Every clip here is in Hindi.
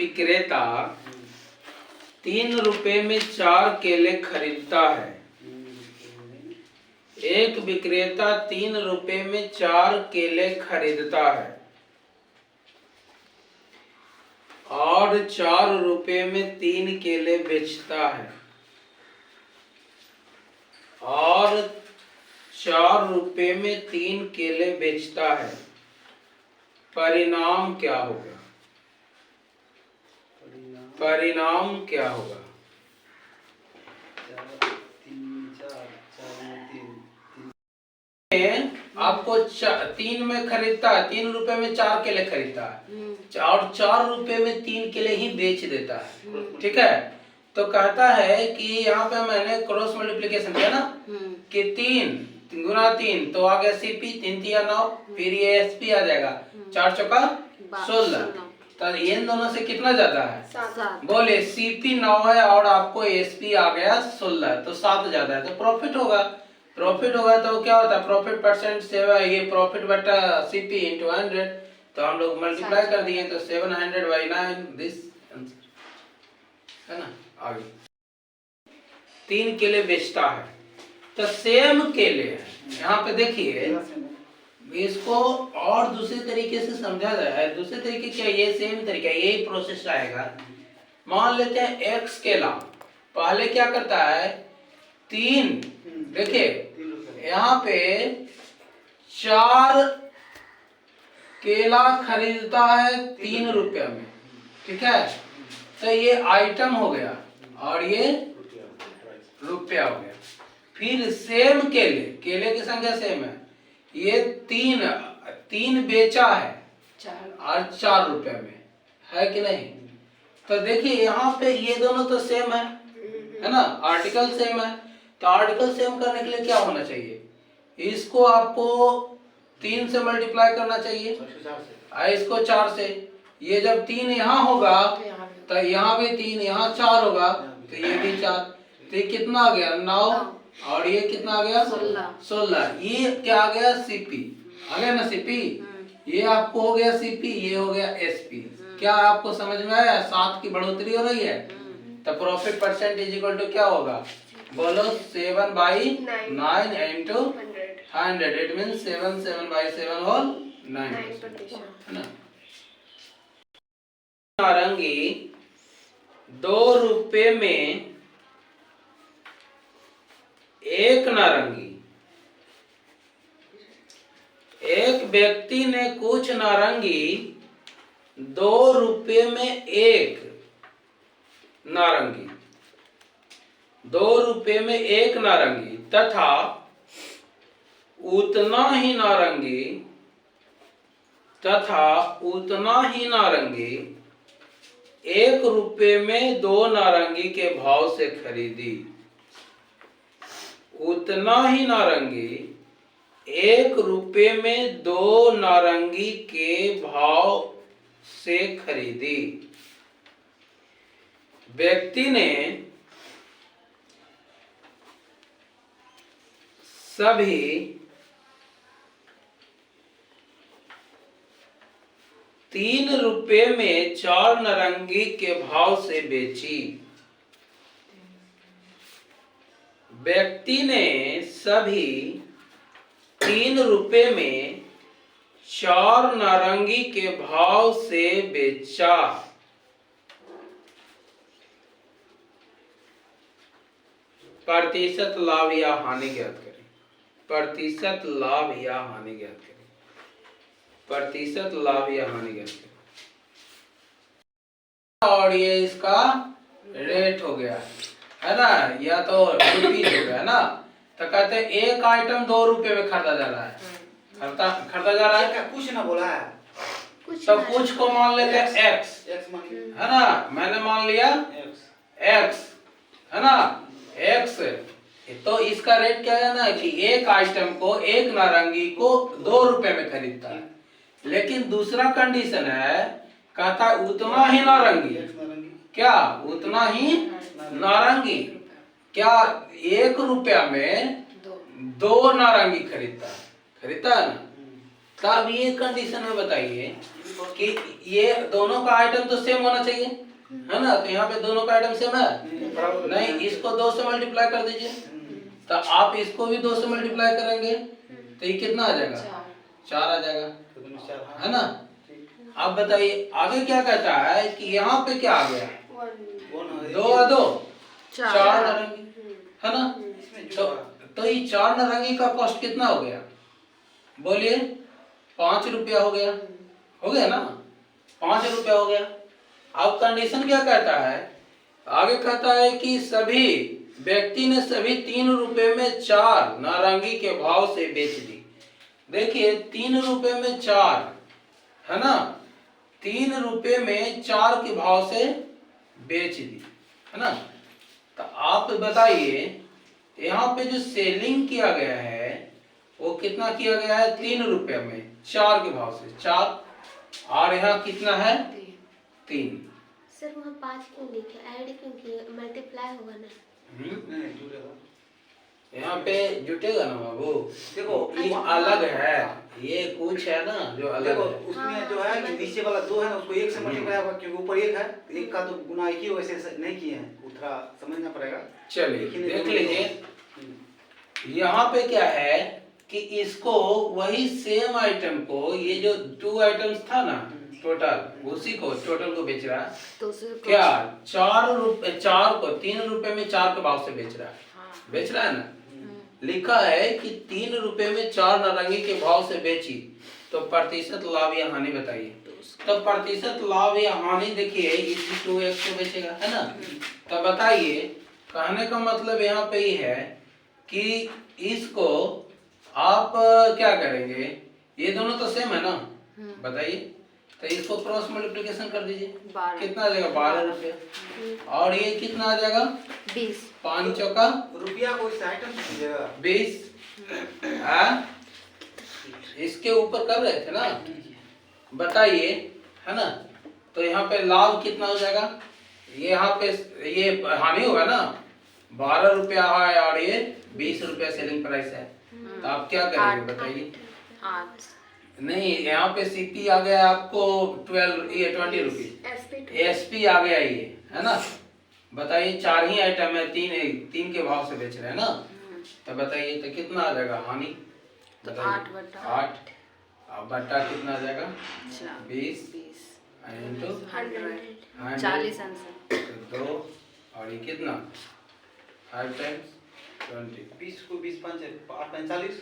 विक्रेता 3 रुपए में 4 केले खरीदता है। एक विक्रेता 3 रुपए में 4 केले खरीदता है और 4 रुपए में 3 केले बेचता है और 4 रुपए में 3 केले बेचता है। परिणाम क्या होगा? परिणाम क्या होगा? आपको 3 में खरीदता है, 3 रुपए में 4 केले खरीदता है और 4 रुपए में 3 केले ही बेच देता है। ठीक है, तो कहता है कि यहाँ पे मैंने क्रॉस मल्टीप्लिकेशन किया ना कि 3 गुना 3 तो आ गया सीपी, 3 तिया 9, फिर ये एसपी आ जाएगा 4 चौका 16। तो इन दोनों से कितना ज्यादा है? 7। बोले सीपी 9 है और आपको एसपी आ गया 16, तो 7 ज्यादा है, तो प्रॉफिट होगा। प्रॉफिट होगा तो क्या होता है? प्रॉफिट परसेंट से ये प्रॉफिट बटा सीपी इंटू 100, तो हम लोग मल्टीप्लाई कर दिए तो 700/9 दिस आंसर है ना। आगे 3 केले बेचता है, तो सेम केले है। यहाँ पे देखिए इसको और दूसरे तरीके से समझा जाए है। दूसरे तरीके क्या? ये सेम तरीका, यही प्रोसेस आएगा। मान लेते हैं x केला, पहले क्या करता है? 3, देखिए यहाँ पे 4 केला खरीदता है 3 रुपया में। ठीक है, तो ये आइटम हो गया और ये रुपया हो गया। फिर सेम केले, केले की संख्या सेम है, ये 3 बेचा है और 4 रुपया में, है कि नहीं? तो देखिए यहाँ पे ये दोनों तो सेम है ना, आर्टिकल सेम है। तो आर्टिकल सेम करने के लिए क्या होना चाहिए? इसको आपको 3 से मल्टीप्लाई करना चाहिए और इसको 4 से। ये जब 3 यहाँ होगा तो यहाँ भी 3, यहाँ 4 होगा तो ये भी 4, तो ये कितना आ गया? 9 और ये कितना आ गया? 16। ये क्या आ गया? सीपी आ गया ना, सीपी। ये आपको हो गया सीपी, ये हो गया एसपी। क्या आपको समझ में आया? 7 की बढ़ोतरी हो रही है, तो profit percent is equal to क्या होगा? बोलो 7/9 इंटू 100, इट मीन 7/7 होल 9 है ना। नारंगी 2 रुपए में 1 नारंगी। एक व्यक्ति ने कुछ नारंगी 2 रुपए में 1 नारंगी, 2 रुपए में 1 नारंगी तथा उतना ही नारंगी 1 रुपए में 2 नारंगी के भाव से खरीदी। उतना ही नारंगी 1 रुपए में 2 नारंगी के भाव से खरीदी। व्यक्ति ने सभी 3 रुपए में 4 नारंगी के भाव से बेची। व्यक्ति ने सभी 3 रुपए में 4 नारंगी के भाव से बेचा। प्रतिशत लाभ या हानि ज्ञात करें। प्रतिशत लाभ या हानि ज्ञात करें। प्रतिशत लाभ या हानि ज्ञात करें। और ये इसका रेट हो गया है ना, या तो रुपीज हो गया ना। तो कहते हैं एक आइटम 2 रुपए में खरीदा जा रहा है, खरीदा जा रहा है। कुछ ना बोला है, तो कुछ को मान लेते हैं x है ना, मैंने मान लिया x है ना, x। तो इसका रेट क्या है ना कि एक आइटम को, एक नारंगी को 2 रुपए में खरीदता है। लेकिन दूसरा कंडीशन है, कहता है उतना ही नारंगी, क्या उतना ही नारंगी, क्या 1 रुपया में 2 नारंगी खरीदता है ना। तब ये कंडीशन में बताइए कि ये दोनों का आइटम तो सेम होना चाहिए, है ना? तो यहाँ पे दोनों का आइटम सेम है नहीं, इसको 2 से मल्टीप्लाई कर दीजिए, तो आप इसको भी 2 से मल्टीप्लाई करेंगे तो ये कितना आ जाएगा? 4 आ जाएगा, है ना? अब बताइए आगे क्या कहता है कि यहाँ पे क्या आ गया? 2 और 2 4 नारंगी, है ना? तो ये 4 नारंगी का कॉस्ट कितना हो गया? बोलिए 5 रुपया हो गया, हो गया ना? 5 रुपया हो गया। अब कंडीशन क्या कहता है? आगे कहता है कि सभी व्यक्ति ने सभी 3 रुपए में 4 नारंगी के भाव से बेच दी। देखिए 3 रुपए में 4, है ना? 3 रुपए में 4 के भाव से बेच दी, है ना? तो आप बताइए यहाँ पे जो सेलिंग किया गया है वो कितना किया गया है? 3 रुपए में 4 के भाव से 4, और यहाँ कितना है? 3। सर वहाँ 5 क्यों लिखे? ऐड क्यों किए? मल्टीप्लाई होगा ना? यहाँ पे जुटेगा ना बाबू। देखो ये अलग है, ये कुछ है ना जो अलग देखो है। उसमें जो है कि नीचे वाला 2 है ना उसको 1 से मल्टीप्लाई होगा क्योंकि ऊपर 1 है, 1 का तो गुना 1 ही वैसे नहीं किए हैं, वो थोड़ा समझना पड़ेगा। चलिए देख लीजिए यहाँ पे क्या है कि इसको वही सेम आइटम को, ये जो 2 आइटम्स था ना टोटल, उसी को टोटल को बेच रहा है तो क्या? 4 रुपए, 4 को 3 रुपए में 4 के भाव से बेच रहा है, बेच रहा है ना? लिखा है कि 3 रुपए में 4 नारंगी के भाव से बेची, तो प्रतिशत लाभ या हानि बताइए। तो प्रतिशत लाभ या हानि देखिए इसी 2x को बेचेगा, है ना? तो बताइए, कहने का मतलब यहाँ पे ये है कि इसको आप क्या करेंगे? ये दोनों तो सेम है ना, बताइए। तो इसको क्रॉस मल्टीप्लिकेशन कर दीजिए, कितना आ जाएगा? 12 रुपये, और ये कितना आ जाएगा? 20। 5 चौका रुपया को इस आइटम से दीजिएगा 20। इसके ऊपर कर रहे थे ना, बताइए, है ना? तो यहाँ पे लाभ कितना हो जाएगा? ये यहाँ पे ये हानि होगा ना, 12 रुपया है और ये 20 रुपया सेलिंग प्राइस है, तो आप क्या करेंगे बताइए? नहीं, यहाँ पे सीपी आ गया आपको 20 रुपीज, एसपी आ गया ये, है ना? बताइए 4 ही आइटम है, 3 के भाव से बेच रहे हैं ना, तो बताइए तो कितना आ जाएगा हानि? तो 8/8 अब बट्टा कितना आ जाएगा? 20 इंटू 40 2, और ये कितना? 5 टाइम्स 20, 20 को 20 5 8 45।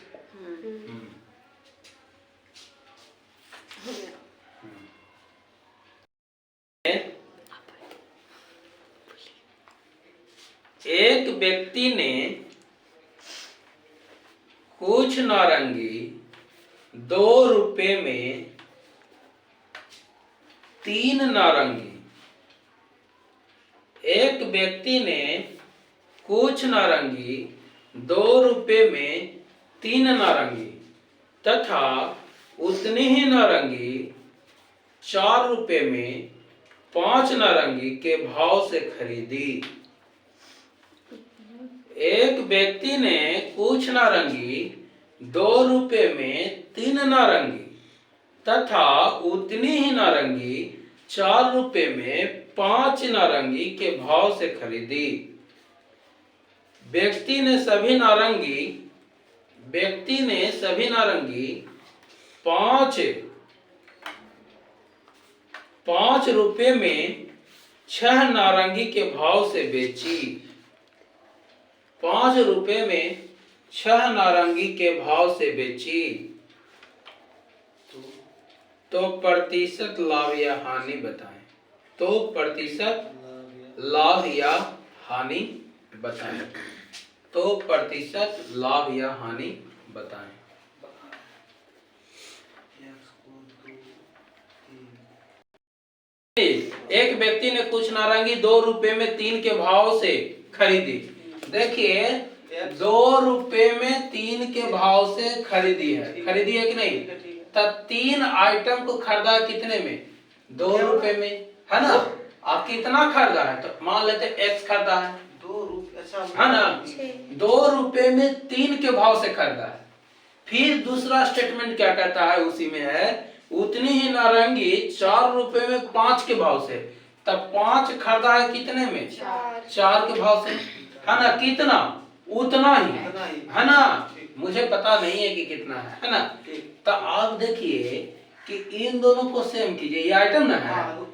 एक व्यक्ति ने कुछ नारंगी 2 रुपए में 3 नारंगी, एक व्यक्ति ने कुछ नारंगी 2 रुपए में 3 नारंगी तथा उतनी ही नारंगी 4 रुपए में 5 नारंगी के भाव से खरीदी। एक व्यक्ति ने कुछ नारंगी 2 रुपए में 3 नारंगी तथा उतनी ही नारंगी 4 रुपए में 5 नारंगी के भाव से खरीदी। व्यक्ति ने सभी नारंगी 5 रुपए में 6 नारंगी के भाव से बेची। 5 रुपए में 6 नारंगी के भाव से बेची, तो प्रतिशत लाभ या हानि बताएं। तो प्रतिशत लाभ या हानि बताएं। तो प्रतिशत लाभ या हानि बताएं। एक व्यक्ति ने कुछ नारंगी 2 रुपए में 3 के भाव से खरीदी। देखिए 2 रुपए में 3 के भाव से खरीदी है कि नहीं? तब 3 आइटम को खरीदा कितने में? 2 रुपए में, है ना? आप कितना खरीदा है? तो मान लेते x खरीदा है 2 रुपए, अच्छा है ना? 2 रुपए में 3 के भाव से खरीदा है। फिर दूसरा स्टेटमेंट क्या कहता है, उसी में है उतनी ही नारंगी 4 रुपए में 5 के भाव से। तब 5 खरीदा है कितने में, 4 के भाव से, है ना। कितना, उतना ही, है ना। मुझे पता नहीं है कि कितना है ना। तो आप देखिए कि इन दोनों को सेम कीजिए, ये आइटम ना है, तो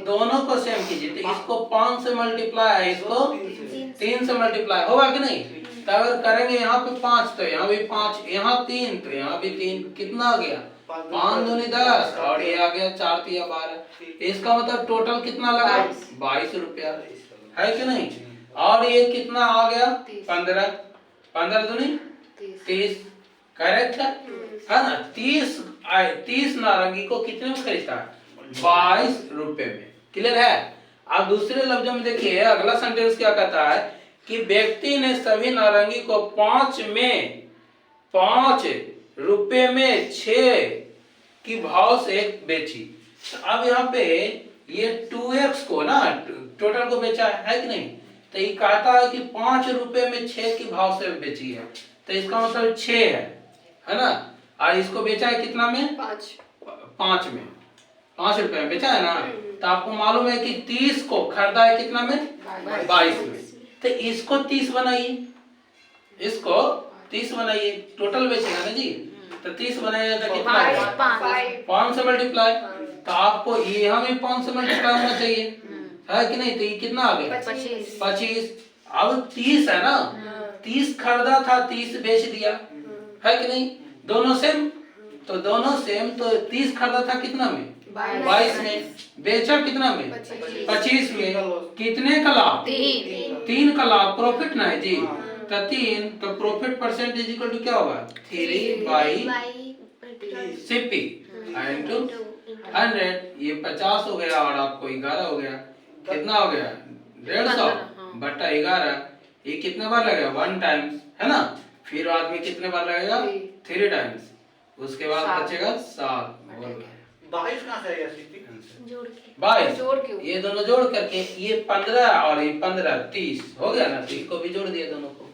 दोनों को सेम कीजिए। तो इसको 5 से मल्टीप्लाई है, इसको 3 से मल्टीप्लाई होगा कि नहीं। तो अगर करेंगे यहाँ पे 5 तो यहाँ भी 5, यहाँ 3 तो यहाँ भी 3, कितना आ गया 5 दूनी 10 और ये आ गया 4 तिया 12। इसका मतलब टोटल कितना लगा 22 रुपया, है कि नहीं। और ये कितना आ गया 15, 15 दूनी 30, करेक्ट है ना। 30 नारंगी को कितने में खरीदता है, 22 रुपए में। क्लियर है। अब दूसरे लफ्जों में देखिए, अगला सेंटेंस क्या कहता है कि व्यक्ति ने सभी नारंगी को 5 रुपए में 6 की भाव से बेची। तो अब यहाँ पे ये 2x को ना टोटल को बेचा है कि नहीं। तो ये कहता है कि 5 रुपए में 6 की भाव से बेची है, तो इसका मतलब 6 है ना। और इसको बेचा है कितना में, 5 में, 5 रुपए में बेचा है ना। तो आपको मालूम है कि 30 को खरीदा है कितना में, 22 में। तो इसको 30 बनाइए, इसको 30 बनाइए, टोटल बेचेगा ना जी। तो 30 बनाइएगा तो कितना आएगा, 5 से मल्टीप्लाई। तो आपको यहाँ भी 5 से मल्टीप्लाई होना चाहिए, है कि नहीं। तो ये कितना आ गया 25। अब 30 है ना, 30 खरीदा था, 30 बेच दिया, है कि नहीं। दोनों सेम, तो दोनों सेम। तो 30 खरीदा था कितना में, 22 में, बेचा कितना में, 25 में। कितने का लाभ, 3 का लाभ, प्रॉफिट ना है जी। तो 3, तो प्रॉफिट परसेंटेज इक्वल टू क्या होगा 3 बाई CP इनटू 100। ये 50 हो गया और आपको 11 हो गया। कितना हो गया 150 बटा 11। ये कितने बार लगेगा 1 टाइम्स, है ना। फिर आदमी कितने बार लगेगा 3 टाइम्स, उसके बाद बचेगा 7। 22 कहाँ से आएगा, जोड़ के 22 ये दोनों जोड़ करके ये 15 और ये 15 30 हो गया ना। तो इसको भी जोड़ दिया दोनों को,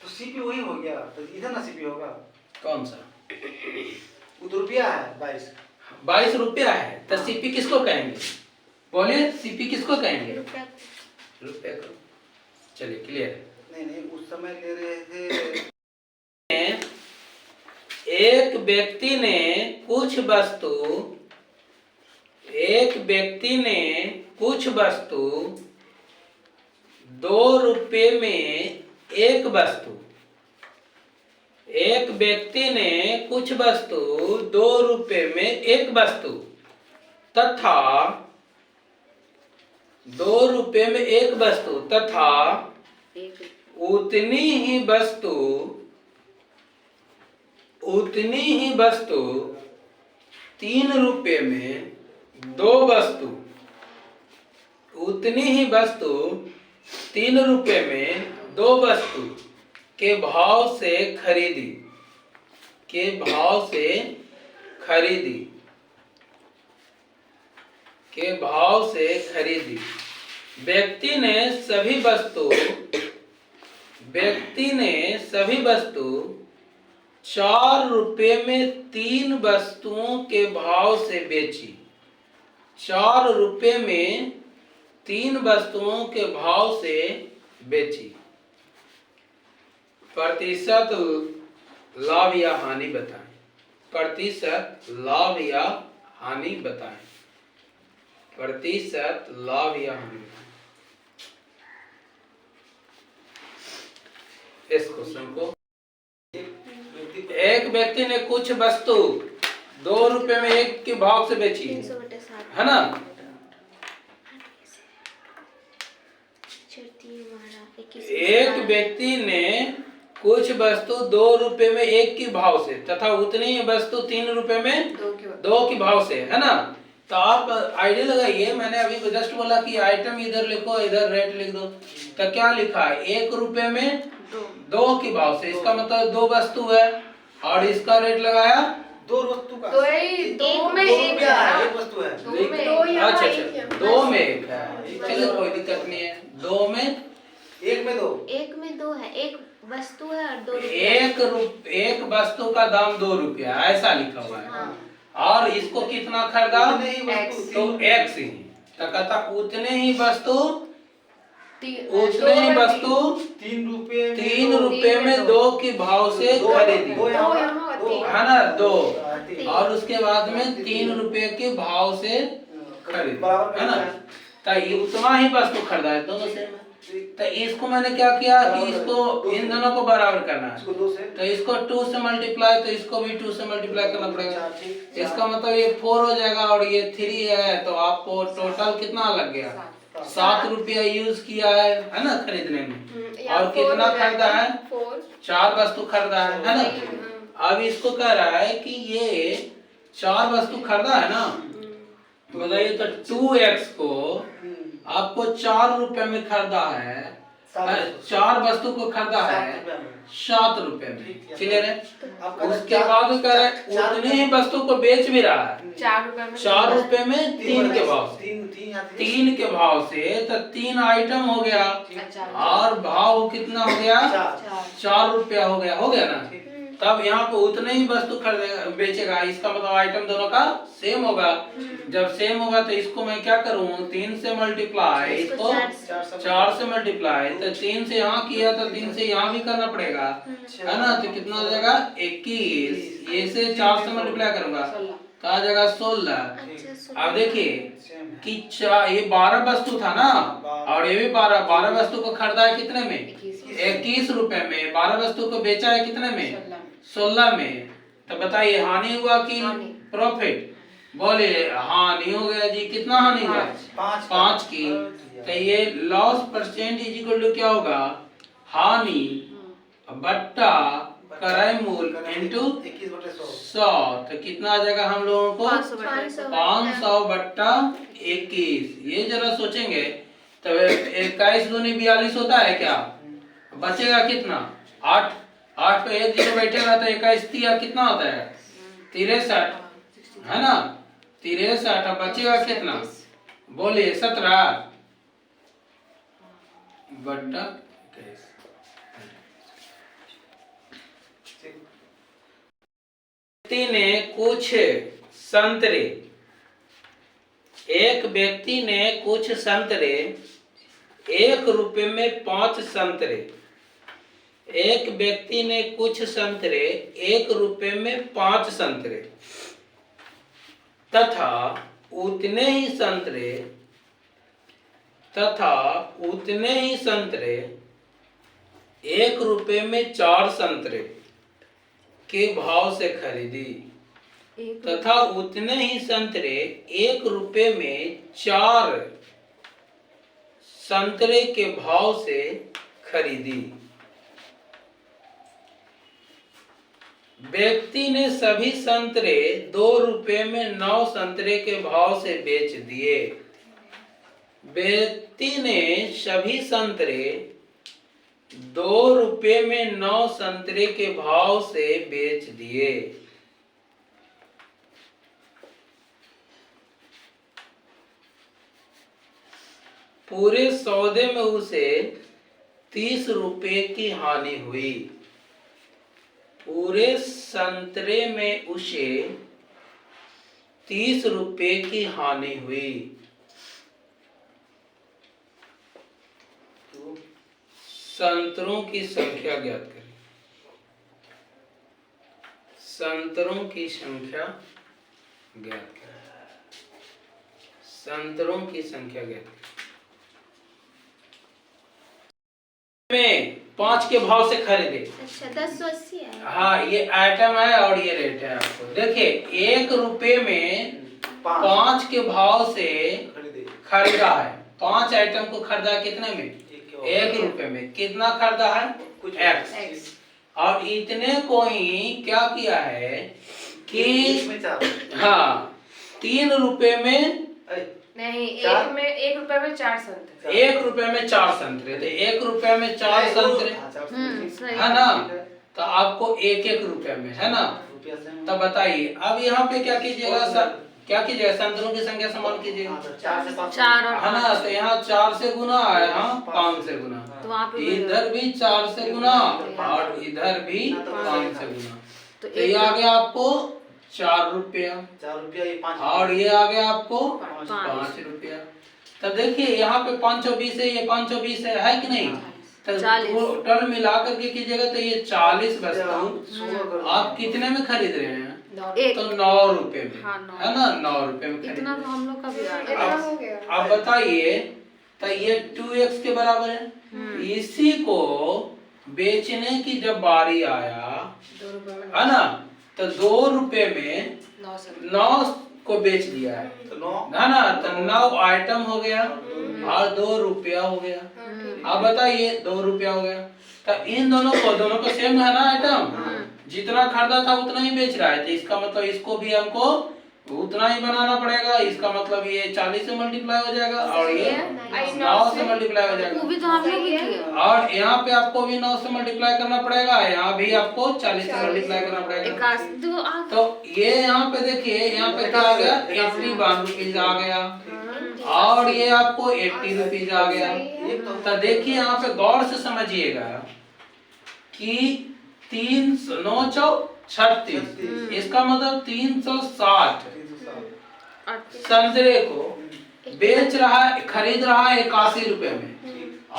तो सीपी वही हो गया। तो इधर ना सीपी होगा, कौन सा, वो तो रुपया है 22 रुपया है। तो सीपी किसको कहेंगे, बोलिए सीपी किसको कहेंगे, रुपया को। चलिए क्लियर है। नहीं उस समय ले रहे थे। एक व्यक्ति ने कुछ वस्तु 2 रुपए में एक वस्तु, एक व्यक्ति ने कुछ वस्तु 2 रुपए में एक वस्तु तथा 2 रुपए में एक वस्तु तथा उतनी ही वस्तु 3 रुपए में 2 वस्तु, उतनी ही वस्तु 3 रुपए में 2 वस्तु के भाव से खरीदी। व्यक्ति ने सभी वस्तु 4 रुपए में 3 वस्तुओं के भाव से बेची। 4 रुपए में 3 वस्तुओं के भाव से बेची। प्रतिशत लाभ या हानि बताएं, प्रतिशत लाभ या हानि बताएं, प्रतिशत लाभ या हानि बताएं। इस क्वेश्चन को, एक व्यक्ति ने कुछ वस्तु 2 रुपए में एक के भाव से बेची, है ना। एक व्यक्ति ने कुछ वस्तु 2 रुपए में एक की भाव से तथा उतनी ही वस्तु 3 रुपए में 2 की भाव से, है ना। तो आप आइडिया लगाइए, मैंने अभी जस्ट बोला कि आइटम इधर लिखो, इधर रेट लिख दो। तो क्या लिखा है 1 रुपए में 2 की भाव से, इसका मतलब 2 वस्तु है और इसका रेट लगाया 2 वस्तु का, 2 में एक वस्तु है। अच्छा 2 में 1 है, चलिए कोई दिक्कत नहीं है। 2 में 1 में 2, 1 में 2 है, एक वस्तु है और 2 रुपया। एक वस्तु का दाम 2 रुपया ऐसा लिखा हुआ है। हाँ। और इसको कितना खरीदा? उतने ही वस्तु तो एक्स ही। तो कहता उतने ही वस्तु 3 रुपये 3 रुपये में 2 के भाव से खरीदी, है ना, 2। और उसके बाद में 3 रुपये के भाव से खरीदी, है ना। तो ये उतना ही वस्तु खरीदा है, दोनों सेम है। तो इसको मैंने क्या किया कि इसको इन दोनों को बराबर करना है। तो इसको 2 से मल्टीप्लाई, तो इसको भी 2 से मल्टीप्लाई करना पड़ेगा। इसका मतलब ये 4 हो जाएगा और ये 3 है। तो आपको टोटल कितना लग गया? 7 रुपया यूज किया है ना खरीदने में। और कितना खरीदा है? 4 वस्तु खरीदा है ना। अब इसको कह रहा है कि ये 4 वस्तु खरीदा है ना, बताइए। तो 2x को आपको 4 रुपए में खरीदा है, 4 वस्तु को खरीदा है 7 रुपए में, क्लियर है। उसके बाद कह रहा है उतने ही वस्तु को बेच भी रहा है 4 रुपए में 3 के भाव से। 3 के भाव से तो 3 आइटम हो गया और भाव कितना हो गया? 4 रुपया हो गया ना। तब यहाँ पे उतने ही वस्तु खरीदेगा बेचेगा। इसका मतलब आइटम दोनों का सेम होगा। जब सेम होगा तो इसको मैं क्या करूँ? 3 से मल्टीप्लाई, इसको 4 से मल्टीप्लाई। तो 3 से यहाँ किया तो 3 से यहाँ भी करना पड़ेगा, है ना। तो कितना हो जाएगा? 21। ये से 4 से मल्टीप्लाई करूंगा तो आ जाएगा 16। अब देखिए कि ये 12 वस्तु था ना, और ये भी 12 वस्तु को खरीदा है कितने में? 21 रुपए में। 12 वस्तु को बेचा है कितने में? 16 में। तो बताइए हानि हुआ कि प्रॉफिट? बोले हानि हो गया जी। कितना हानि हुआ? 5 की। तो ये loss percent is equal to क्या होगा? हानि बट्टा क्रय मूल्य इनटू 100। तो कितना आ जाएगा हम लोगों को? 500 बट्टा 21। ये जरा सोचेंगे तो 21 दूनी 42 होता है क्या? बचेगा कितना? 8 पे 1 जीरो बैठेगा तो 21 तिया कितना होता है? 63, है ना। 63। अब बचेगा कितना? बोलिए 17 बट्टा 21। ने कुछ संतरे, एक व्यक्ति ने कुछ संतरे 1 रुपए में 5 संतरे, एक व्यक्ति ने कुछ संतरे 1 रुपए में 5 संतरे तथा उतने ही संतरे 1 रुपए में 4 संतरे के भाव से खरीदी, तथा उतने ही संतरे 1 रुपए में 4 संतरे के भाव से खरीदी। व्यक्ति ने सभी संतरे 2 रुपए में 9 संतरे के भाव से बेच दिए। व्यक्ति ने सभी संतरे 2 रुपए में 9 संतरे के भाव से बेच दिए। पूरे सौदे में उसे 30 रुपए की हानि हुई। पूरे संतरे में उसे 30 रुपए की हानि हुई। संतरों की संख्या ज्ञात करें। संतरों की संख्या ज्ञात करें। संतरों की संख्या ज्ञात करें। में 5 के भाव से खरीदे। अच्छा 1080 है। हाँ ये आइटम है और ये रेट है। आपको देखिए 1 रुपए में 5 के भाव से खरीदा है। 5 आइटम को खरीदा कितने में? 1 रुपए में। कितना खरीदा है? X। और इतने को ही क्या किया है कि हाँ 3 रुपए में नहीं, 1 रुपए में 4 संतरे। 1 रुपए में 4 संतरे। तो 1 रुपए में 4 संतरे, है ना। तो आपको 1 रुपए में, है ना। तो बताइए अब यहाँ पे क्या कीजिएगा सर? क्या कीजिएगा, संतरों की संख्या समान कीजिएगा, हाँ, तो 4 से 5 4 और है ना। तो यहाँ 4 से गुना है, यहाँ 5 से गुना, तो वहाँ पे इधर भी 4 से गुना और इधर भी 5 से गुना, तो तो ये आ गया आपको 4 रुपया 4 रुपया, ये 5 और ये आ गया आपको 5 5 रुपया। तो देखिए यहाँ पे 5 और 20 है, ये 5 और 20 है कि नहीं, तो 40। टोटल मिला करके कीजिएगा तो ये 40 वस्तु आप कितने में खरीद रहे हैं, एक तो 9 रुपए में, हाँ, 9 है ना, 9 रुपए में खरीद इतना रहे तो हम लोग का भी आ हैं। रहा है। अब बताइए, तो ये 2x के बराबर है, इसी को बेचने की जब बारी आया, 2 रुपए में है ना, तो 2 रुपए में 9 से 9 को बेच दिया है, तो 9 है ना, तो 9 आइटम हो गया और 2 रुपया हो गया। अब बताइए 2 रुपया हो गया, तो इन दोनों को सेम है ना आइटम, जितना खरीदा था उतना ही बेच रहा है, तो इसका मतलब इसको भी हमको उतना ही बनाना पड़ेगा, इसका मतलब ये 40 से मल्टीप्लाई हो जाएगा और ये 9 से मल्टीप्लाई हो वो जाएगा, भी तो हम लोग ही किए। और यहाँ पे आपको भी 9 से मल्टीप्लाई करना पड़ेगा, यहाँ भी आपको 40 से मल्टीप्लाई करना पड़ेगा। 81 तो तो ये यहाँ पे देखिए, यहाँ पे क्या आ गया, 81 रुपीज आ गया और ये आपको 80 रुपीज आ गया। तो देखिए यहाँ पे गौर से समझिएगा कि 336, इसका मतलब 360 संतरे को बेच रहा है, खरीद रहा है 81 रुपए में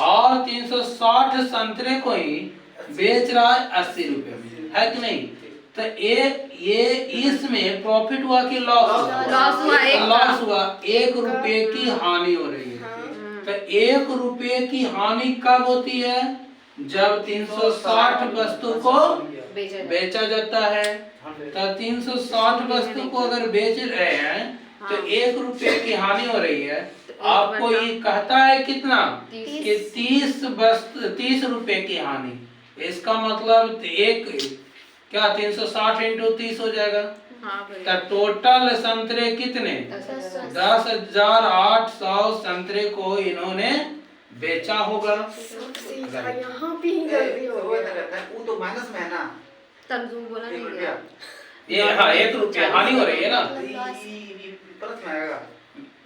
और 360 संतरे को ही बेच रहा है 80 रुपए में, है कि नहीं। तो ये इसमें प्रॉफिट हुआ कि लॉस हुआ, लॉस हुआ, 1 रुपए की हानि हो रही है। तो 1 रुपए की हानि कब होती है, जब 360 वस्तु को बेचा जाता है। तो 360 वस्तु को अगर बेच रहे हैं तो 1 रुपए की हानि हो रही है। आपको ये कहता है कितना, कि 30 रुपए की हानि, इसका मतलब एक क्या 360 इंटू 30 हो जाएगा। तो टोटल संतरे कितने, 10,800 संतरे को इन्होंने बेचा होगा। यहाँ भी वो तो माइनस में है ना, तंजूम बोला 1 नहीं रुपया गया। ये हाँ 1 रुपया हानि हो रही है ना, प्लस में आएगा।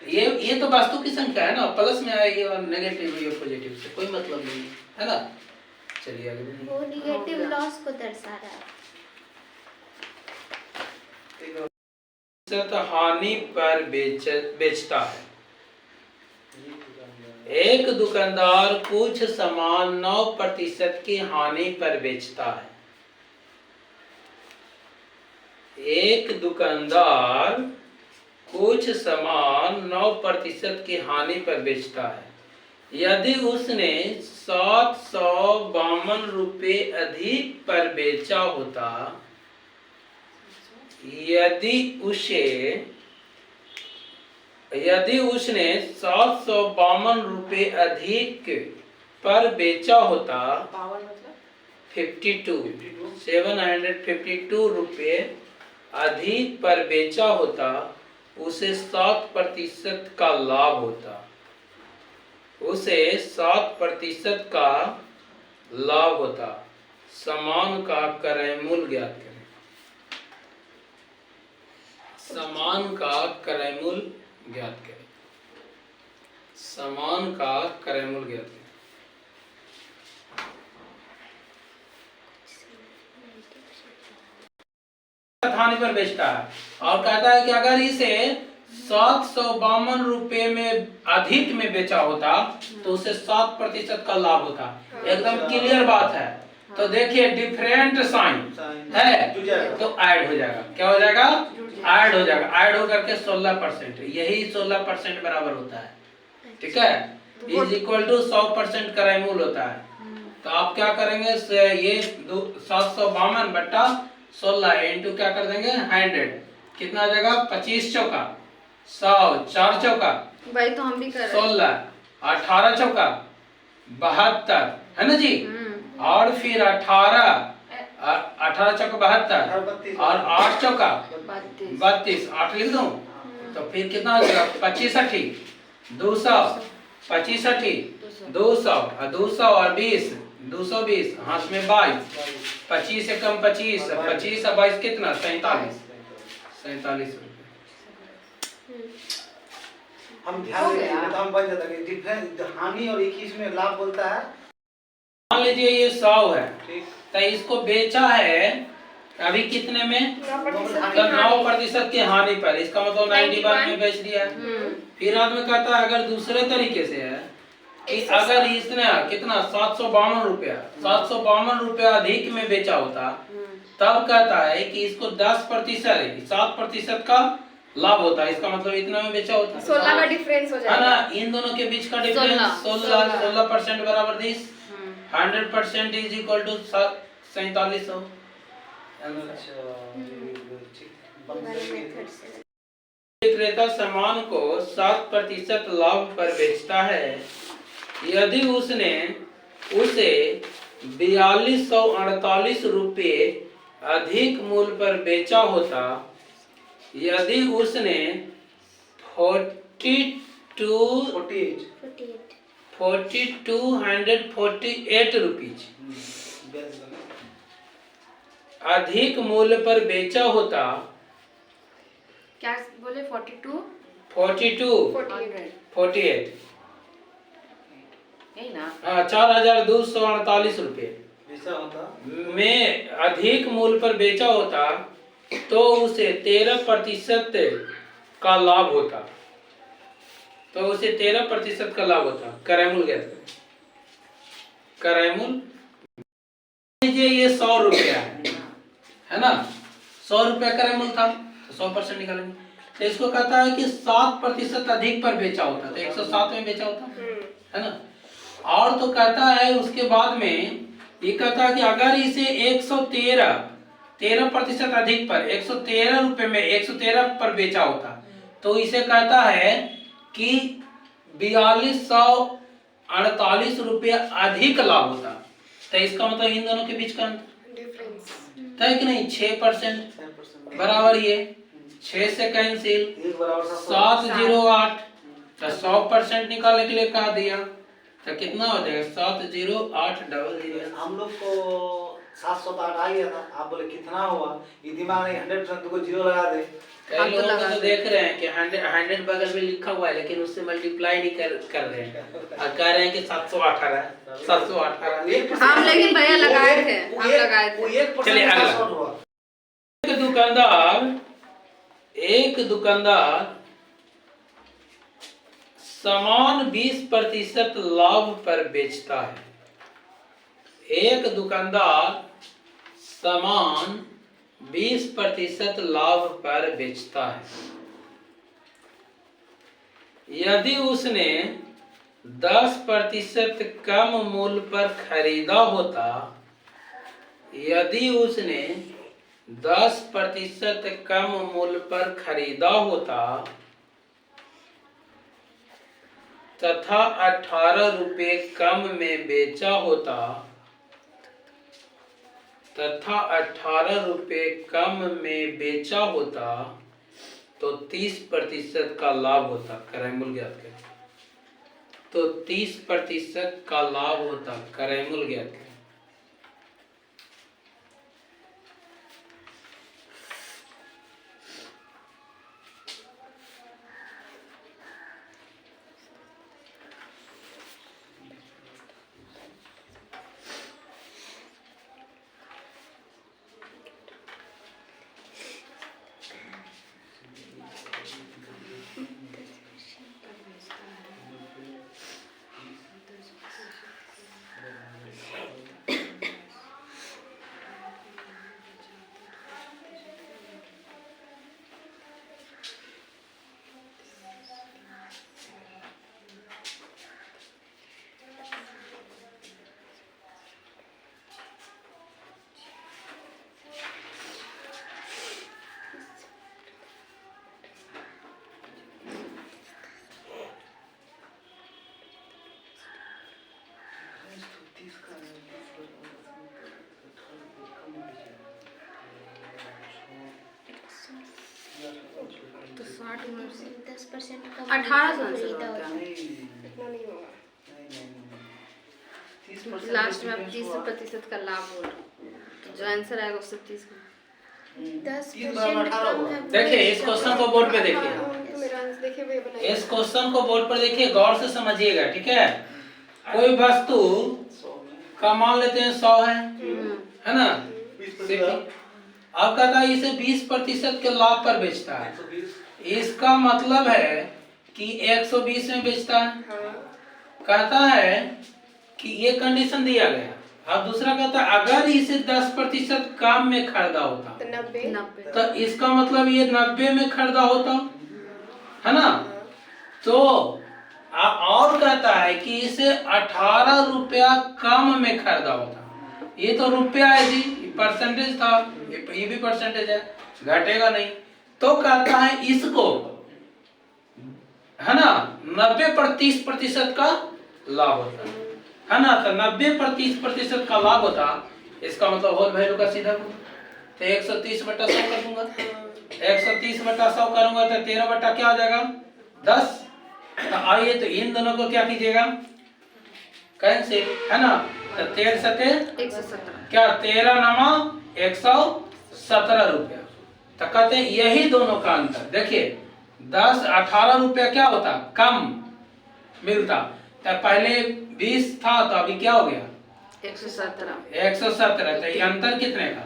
ये तो वस्तु की संख्या है ना, प्लस में आएगी और नेगेटिव या पॉजिटिव से कोई मतलब नहीं है ना। चलिए आगे बढ़िए। वो निगेटिव लॉस को दर्शा रहा है। तो हानि पर बेचता है। एक दुकानदार कुछ सामान 9% की हानि पर बेचता है। एक दुकानदार कुछ सामान 9% की हानि पर बेचता है। यदि उसने 752 रुपये अधिक पर बेचा होता, यदि उसने 752 रुपये अधिक पर बेचा होता, 752 रुपये अधिक पर बेचा होता, उसे 7% का लाभ होता, उसे 7% का लाभ होता। सामान का क्रय मूल्य ज्ञात करें। सामान का क्रय मूल्य ज्ञात करें। सामान का क्रय मूल्य ज्ञात करें। हानि पर बेचता है और कहता है कि अगर इसे 752 रुपये में अधिक में बेचा होता तो उसे 7% का लाभ होता। एकदम क्लियर बात है। तो देखिए डिफरेंट साइन है तो ऐड हो जाएगा। क्या हो जाएगा? ऐड हो जाएगा। ऐड होकर के 16%, यही 16% बराबर होता है। ठीक है, इज इक्वल टू 100% क्रय मूल्य होता है। तो आप क्या करेंगे, ये 752 बट्टा 16 इंटू क्या कर देंगे 100, कितना आ जाएगा 25 चौका 100, 4 चौका भाई तो हम भी कर रहे हैं। 16, 18 चौका 72, है ना जी। और फिर 18 चौका 72 और 8 चौका 32, 8 लिख दूं तो फिर कितना हो जाएगा 25 80 200, 25 80 200 और 20 220, हाथ में 22, 25 से कम 25 और 22 कितना 47 रुपये। हम ध्यान हो देंगे गया। तो हम बन जाता है डिफरेंस हानि और 21 में लाभ बोलता है। मान लीजिए ये 100 है, ठीक, तो इसको बेचा है अभी कितने में? 9% की मतलब हानि। 9% की हानि पर, इसका मतलब 91 में बेच दिया है। फिर आदमी कहता है अगर दूसरे तरीके से है कि अगर इसने कितना 752 रुपया 752 रुपया अधिक में बेचा होता, तब कहता है कि इसको 10% 7% का लाभ होता है, इसका मतलब इतना में बेचा होता 16 का डिफरेंस हो है जाएगा। ना। इन दोनों के बीच का डिफरेंस 16% बराबर 10, 100% इज इक्वल टू 4700। विक्रेता सामान को 7% लाभ पर बेचता है। यदि उसने उसे 4248 रुपये अधिक मूल्य पर बेचा होता, यदि उसने 4248 रुपीज अधिक मूल्य पर बेचा होता, क्या बोले 42 48 यही ना। 4248 रुपये ऐसा होता में अधिक मूल्य पर बेचा होता, तो उसे 13% का लाभ होता, तो उसे 13% का लाभ होता। करैमूल गया करैमूल लीजिए ये 100 रुपया है ना, 100 रुपया करैमूल था तो 100% निकालेंगे, तो इसको कहता है कि 7% अधिक पर बेचा होता, तो 107 में बेचा होता है ना। और तो कहता है उसके बाद में ये कहता है कि अगर इसे 13% अधिक पर 113 रुपए में 113 पर बेचा होता, तो इसे कहता है कि 4248 रुपया अधिक लाभ होता। तो इसका मतलब इन दोनों के बीच का डिफरेंस है कि नहीं, 6% बराबर, ये 6 से कैंसिल 708, तो 100% निकालने के लिए कहा दिया, तो कितना हो जाएगा 70800। हम लोग को 708 आ गया था, आप बोले कितना हुआ, ये दिमाग नहीं 100% को जीरो लगा दे। कई लोग तो देख रहे हैं कि 100 बगल में लिखा हुआ है लेकिन उससे मल्टीप्लाई नहीं कर रहे हैं और कह रहे हैं कि 718 हम लेकिन भैया लगाए थे, हम लगाए थे। 1% चलिए का अगला। शॉर्ट हुआ। एक दुकानदार सामान 20% लाभ पर बेचता है। एक दुकानदार सामान 20% लाभ पर बेचता है। यदि उसने 10% कम मूल्य पर खरीदा होता, यदि उसने 10% कम मूल्य पर खरीदा होता तथा 18 रुपये कम में बेचा होता, तथा 18 रुपये कम में बेचा होता, तो 30% का लाभ होता। करैमूल ज्ञात करें, तो 30% का लाभ होता। करैमूल ज्ञात करें। तो 60 में से 10% का 1800 खरीदा होता। इतना नहीं होगा। लास्ट में आप 30% का लाभ बोल रहे हो, तो जो आंसर आएगा उससे 30 10% कम है। देखिए इस क्वेश्चन को बोर्ड पे देखिए। मेरा आंसर देखिए भैया बनाइए। इस क्वेश्चन को बोर्ड पर देखिए, गौर से समझिएगा, ठीक है। कोई वस्तु का मान लेते हैं 100 है ना। अब कहता है इसे 20% के लाभ पर बेचता है। इसका मतलब है कि 120 में बेचता है। कहता है कि ये कंडीशन दिया गया। अब दूसरा कहता है अगर इसे 10% कम में खरीदा होता तो 90 तो इसका मतलब ये 90 में खरीदा होता, है ना। तो और कहता है कि इसे 18 रुपया कम में खरीदा होता। ये तो रुपया है जी, परसेंटेज था, ये भी परसेंटेज है, घटेगा नहीं। तो कहता है इसको, है ना, 90 पर 30% का लाभ होता है ना। तो 90 पर 30% का लाभ होता, इसका मतलब होल वैल्यू का सीधा तो 130/100 कर दूंगा। 130/100 करूंगा तो 13 क्या हो जाएगा 10। तो आइए तो इन दोनों को क्या कीजिएगा, कैंसिल, है ना। तो 13 सते 117 क्या 13 नमा 117 रुपया। तो कहते हैं यही दोनों का अंतर। देखिए 18 रुपया क्या होता, कम मिलता। तो पहले 20 था तो अभी क्या हो गया 117। तो ये अंतर कितने का,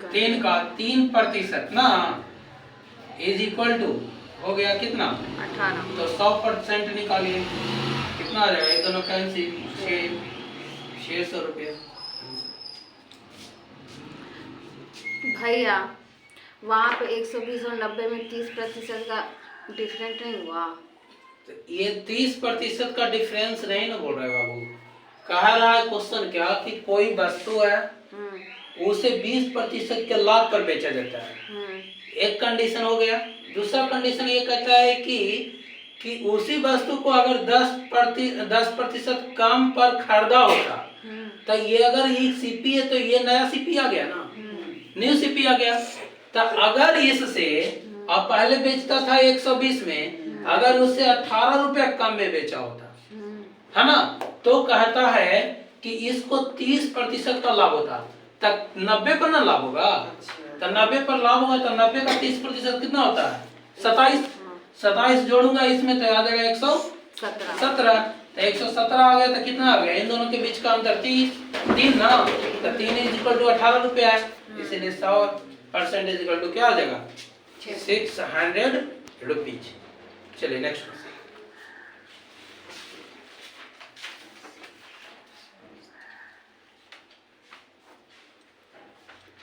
3 का 3% ना, इज इक्वल टू हो गया कितना 18। तो 100% निकालिए, कितना आ जाएगा, ये दोनों कैंसिल, 600 रुपया। भैया वहाँ पे 120 और 90 में 30% का डिफरेंट नहीं हुआ। तो ये 30% का डिफरेंस नहीं ना बोल रहे बाबू। कह रहा है क्वेश्चन क्या कि कोई वस्तु है उसे 20% के लाभ पर बेचा जाता है। एक कंडीशन हो गया। दूसरा कंडीशन ये कहता है कि उसी वस्तु को अगर 10% कम पर खरीदा होता तो ये अगर ये सीपी है तो ये नया सीपी आ गया ना, न्यू सीपी आ गया। तो अगर इससे अब पहले बेचता था 120 में, अगर उससे 18 रुपया कम में बेचा होता, है ना, तो कहता है कि इसको 30% का लाभ होता। तब 90 पर ना लाभ होगा। तो 90 पर लाभ होगा तो 90 का 30% कितना होता है 27 जोड़ूंगा इसमें तो आ जाएगा 117। तो 117 आ गया तो कितना आ गया, इन दोनों के बीच का अंतर 3 ना। तो 3 इज इक्वल टू 18 रुपया है, इसीलिए 100% इज इक्वल टू क्या आ जाएगा 600 रुपीज। चलिए नेक्स्ट।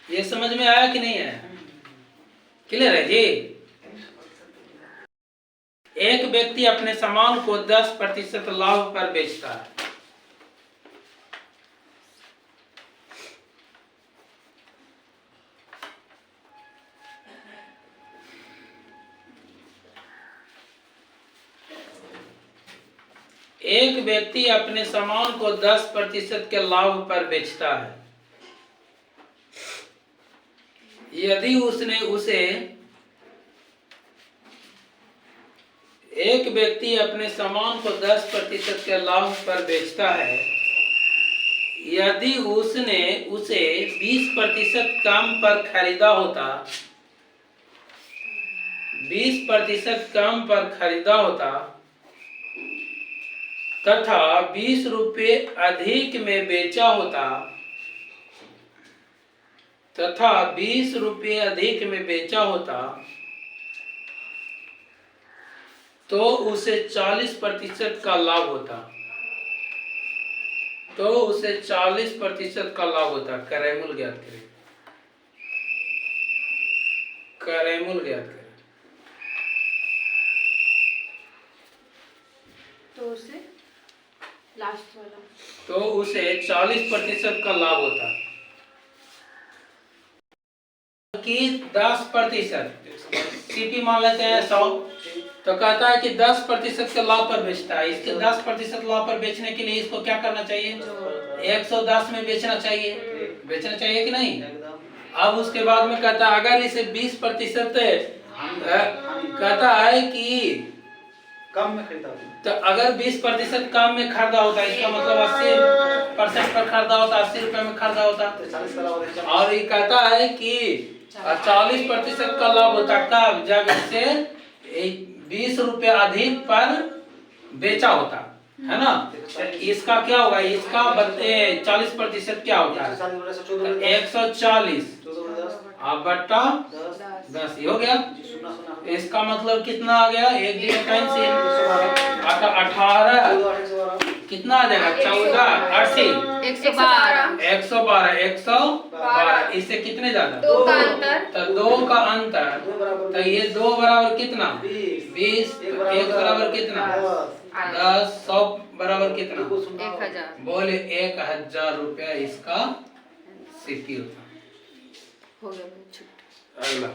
ये समझ में आया कि नहीं है, क्लियर है जी। एक व्यक्ति अपने सामान को 10% लाभ पर बेचता है। एक व्यक्ति अपने सामान को 10% के लाभ पर बेचता है। यदि उसने उसे एक व्यक्ति अपने सामान को 10% के लाभ पर बेचता है, यदि उसने उसे 20% कम पर खरीदा होता, 20% कम पर खरीदा होता तथा 20 रुपये अधिक में बेचा होता, तथा 20 रुपये अधिक में बेचा होता तो उसे 40% का लाभ होता। तो उसे 40% का लाभ होता। कैरेमूल ज्ञात करें, कैरेमूल ज्ञात करें। तो उसे लास्ट वाला, तो उसे 40% का लाभ होता कि 10% सीपी मान लेते हैं 100, तो कहता है कि 10% के लाभ पर बेचता है। इसके 10% लाभ पर बेचने के लिए इसको क्या करना चाहिए, 110 में बेचना चाहिए, बेचना चाहिए कि नहीं। अब उसके बाद में कहता है अगर इसे 20% कहता है कि कम में खरीदा, तो अगर 20% कम में खरीदा होता, इसका मतलब 80% पर खरीदा होता, 80 रुपए में खरीदा होता। और ये कहता है कि 40% का लाभ होता कब, जब इससे 20 रुपया अधिक पर बेचा होता है ना, तो इसका क्या होगा, इसका 40% क्या होता है, 140 अब बट्टा 10 ये हो गया। इसका मतलब कितना आ गया, एक जगह कैंसिल, 18 कितना आ जाएगा, 14 80 112 112, इससे कितने ज्यादा, 2 का अंतर, तो 2 का अंतर, तो ये 2 बराबर कितना 20, 1 बराबर कितना 10, 100 बराबर कितना 1000। बोले 1000 रुपया इसका सिक्की होता। हो गया छुट्टी। अगला